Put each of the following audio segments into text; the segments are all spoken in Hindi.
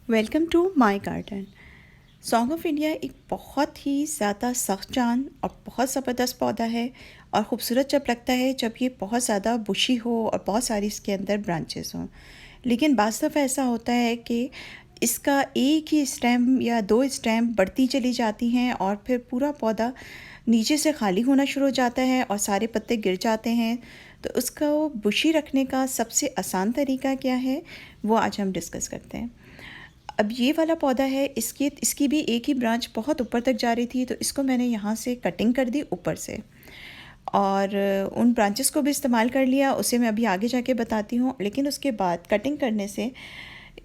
Welcome to my garden. Song of India एक बहुत ही ज़्यादा सख्त जान और बहुत ज़बरदस्त पौधा है और ख़ूबसूरत जब लगता है जब ये बहुत ज़्यादा बुशी हो और बहुत सारी इसके अंदर ब्रांचेस हों। लेकिन बाज़ दफ़ा ऐसा होता है कि इसका एक ही स्टेम या दो स्टेम बढ़ती चली जाती हैं और फिर पूरा पौधा नीचे से खाली होना शुरू हो जाता है और सारे पत्ते गिर जाते हैं। तो उसको बुशी रखने का सबसे आसान तरीका क्या है, वो आज हम डिस्कस करते हैं। अब ये वाला पौधा है, इसकी इसकी भी एक ही ब्रांच बहुत ऊपर तक जा रही थी, तो इसको मैंने यहाँ से कटिंग कर दी ऊपर से और उन ब्रांचेस को भी इस्तेमाल कर लिया। उसे मैं अभी आगे जाके बताती हूँ। लेकिन उसके बाद कटिंग करने से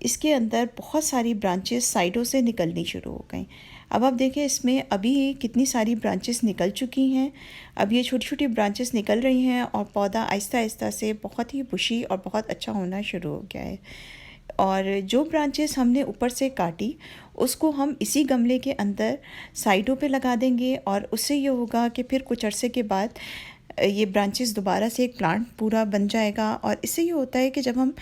इसके अंदर बहुत सारी ब्रांचेस साइडों से निकलनी शुरू हो गई। अब आप देखें इसमें अभी कितनी सारी ब्रांचेस निकल चुकी हैं। अब ये छोटी छोटी ब्रांचेस निकल रही हैं और पौधा आहिस्ता आहिस्ता से बहुत ही बुशी और बहुत अच्छा होना शुरू हो गया है। और जो ब्रांचेस हमने ऊपर से काटी उसको हम इसी गमले के अंदर साइडों पे लगा देंगे और उससे ये होगा कि फिर कुछ अरसे के बाद ये ब्रांचेस दोबारा से एक प्लांट पूरा बन जाएगा। और इससे ये होता है कि जब हम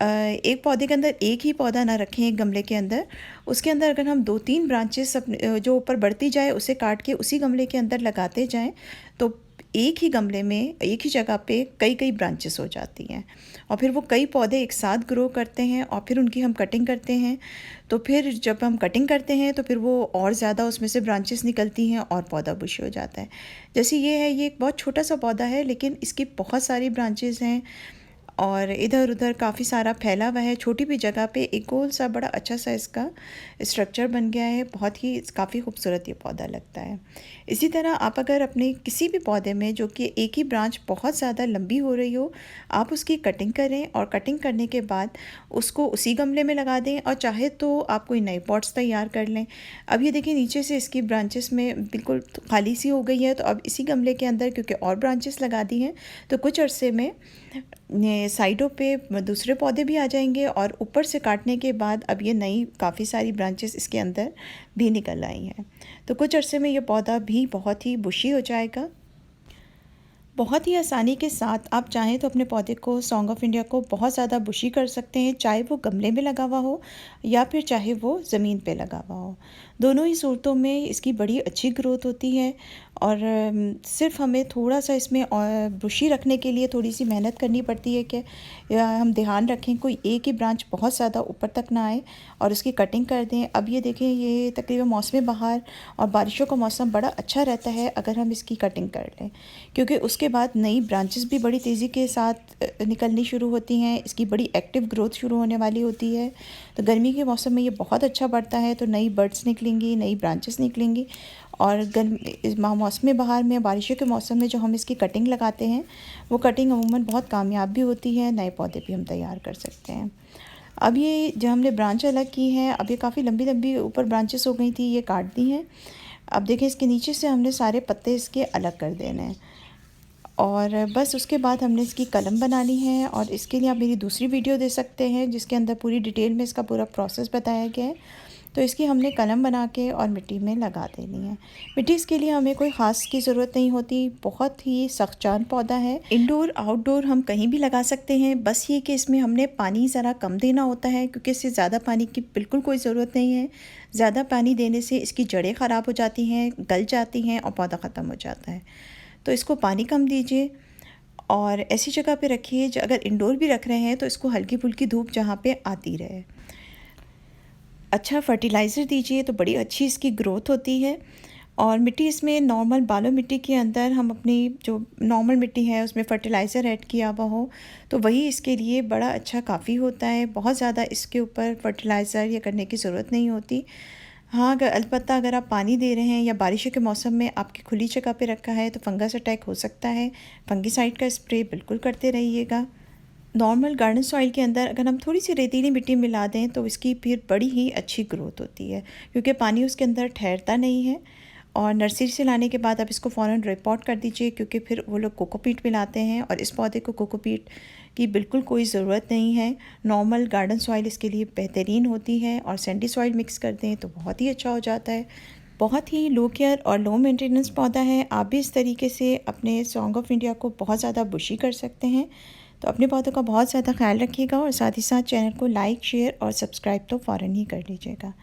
एक पौधे के अंदर एक ही पौधा ना रखें एक गमले के अंदर, उसके अंदर अगर हम 2-3 ब्रांचेस अपने जो ऊपर बढ़ती जाए उसे काट के उसी गमले के अंदर लगाते जाएं, तो एक ही गमले में एक ही जगह पे कई कई ब्रांचेस हो जाती हैं और फिर वो कई पौधे एक साथ ग्रो करते हैं और फिर उनकी हम कटिंग करते हैं। तो फिर जब हम कटिंग करते हैं तो फिर वो और ज़्यादा उसमें से ब्रांचेस निकलती हैं और पौधा बुशी हो जाता है। जैसे ये है, ये एक बहुत छोटा सा पौधा है लेकिन इसकी बहुत सारी ब्रांचेस हैं और इधर उधर काफ़ी सारा फैला हुआ है। छोटी भी जगह पे एक गोल सा बड़ा अच्छा सा इसका स्ट्रक्चर बन गया है। बहुत ही काफ़ी खूबसूरत ये पौधा लगता है। इसी तरह आप अगर अपने किसी भी पौधे में जो कि एक ही ब्रांच बहुत ज़्यादा लंबी हो रही हो, आप उसकी कटिंग करें और कटिंग करने के बाद उसको उसी गमले में लगा दें और चाहे तो आप कोई नए पॉट्स तैयार कर लें। अब ये देखिए नीचे से इसकी ब्रांचेस में बिल्कुल खाली सी हो गई है, तो अब इसी गमले के अंदर क्योंकि और ब्रांचेस लगा दी हैं तो कुछ अरसे में साइडों पे दूसरे पौधे भी आ जाएंगे और ऊपर से काटने के बाद अब ये नई काफ़ी सारी ब्रांचेस इसके अंदर भी निकल आई हैं। तो कुछ अरसे में ये पौधा भी बहुत ही बुशी हो जाएगा। बहुत ही आसानी के साथ आप चाहें तो अपने पौधे को, सॉन्ग ऑफ इंडिया को बहुत ज़्यादा बुशी कर सकते हैं, चाहे वो गमले में लगा हुआ हो या फिर चाहे वो ज़मीन पे लगा हुआ हो। दोनों ही सूरतों में इसकी बड़ी अच्छी ग्रोथ होती है और सिर्फ हमें थोड़ा सा इसमें बुशी रखने के लिए थोड़ी सी मेहनत करनी पड़ती है कि हम ध्यान रखें कोई एक ही ब्रांच बहुत ज़्यादा ऊपर तक ना आए और उसकी कटिंग कर दें। अब ये देखें, ये तकरीबन मौसम बहार और बारिशों का मौसम बड़ा अच्छा रहता है अगर हम इसकी कटिंग कर लें, क्योंकि उसके बाद नई ब्रांचेस भी बड़ी तेज़ी के साथ निकलनी शुरू होती हैं। इसकी बड़ी एक्टिव ग्रोथ शुरू होने वाली होती है। तो गर्मी के मौसम में ये बहुत अच्छा बढ़ता है, तो नई बर्ड्स निकलेंगी, नई ब्रांचेस निकलेंगी और मौसम बहार में, बारिशों के मौसम में जो हम इसकी कटिंग लगाते हैं वो कटिंग अमूमन बहुत कामयाब भी होती है। नए पौधे भी हम तैयार कर सकते हैं। अब ये जो हमने ब्रांच अलग की है, अब ये काफ़ी लंबी लंबी ऊपर ब्रांचेस हो गई थी, ये काट दी हैं। अब देखें इसके नीचे से हमने सारे पत्ते इसके अलग कर देने हैं और बस उसके बाद हमने इसकी कलम बनानी है। और इसके लिए आप मेरी दूसरी वीडियो दे सकते हैं जिसके अंदर पूरी डिटेल में इसका पूरा प्रोसेस बताया गया है। तो इसकी हमने कलम बना के और मिट्टी में लगा देनी है। मिट्टी इसके लिए हमें कोई ख़ास की ज़रूरत नहीं होती, बहुत ही सख्तजान पौधा है। इंडोर आउटडोर हम कहीं भी लगा सकते हैं, बस ये कि इसमें हमने पानी ज़रा कम देना होता है क्योंकि इससे ज़्यादा पानी की बिल्कुल कोई ज़रूरत नहीं है। ज़्यादा पानी देने से इसकी जड़ें ख़राब हो जाती हैं, गल जाती हैं और पौधा ख़त्म हो जाता है। तो इसको पानी कम दीजिए और ऐसी जगह पे रखिए, अगर इंडोर भी रख रहे हैं तो इसको हल्की फुल्की धूप जहाँ पे आती रहे। अच्छा फर्टिलाइज़र दीजिए तो बड़ी अच्छी इसकी ग्रोथ होती है। और मिट्टी इसमें नॉर्मल बालू मिट्टी के अंदर हम अपनी जो नॉर्मल मिट्टी है उसमें फ़र्टिलाइज़र ऐड किया हुआ हो तो वही इसके लिए बड़ा अच्छा काफ़ी होता है। बहुत ज़्यादा इसके ऊपर फ़र्टिलाइज़र या करने की ज़रूरत नहीं होती। हाँ, अगर अलबत्ता अगर आप पानी दे रहे हैं या बारिशों के मौसम में आपकी खुली जगह पे रखा है तो फंगस अटैक हो सकता है। फंगिसाइड का स्प्रे बिल्कुल करते रहिएगा। नॉर्मल गार्डन सॉइल के अंदर अगर हम थोड़ी सी रेतीली मिट्टी मिला दें तो इसकी फिर बड़ी ही अच्छी ग्रोथ होती है क्योंकि पानी उसके अंदर ठहरता नहीं है। और नर्सरी से लाने के बाद आप इसको फ़ौरन रिपोर्ट कर दीजिए क्योंकि फिर वो लोग कोकोपीट मिलाते हैं और इस पौधे को कोकोपीट की बिल्कुल कोई ज़रूरत नहीं है। नॉर्मल गार्डन सॉइल इसके लिए बेहतरीन होती है और सैंडी सॉइल मिक्स कर दें तो बहुत ही अच्छा हो जाता है। बहुत ही लो केयर और लो मेंटेनेंस पौधा है। आप भी इस तरीके से अपने सॉन्ग ऑफ इंडिया को बहुत ज़्यादा बुशी कर सकते हैं। तो अपने पौधों का बहुत ज़्यादा ख्याल रखिएगा और साथ ही साथ चैनल को लाइक, शेयर और सब्सक्राइब तो फ़ौरन ही कर लीजिएगा।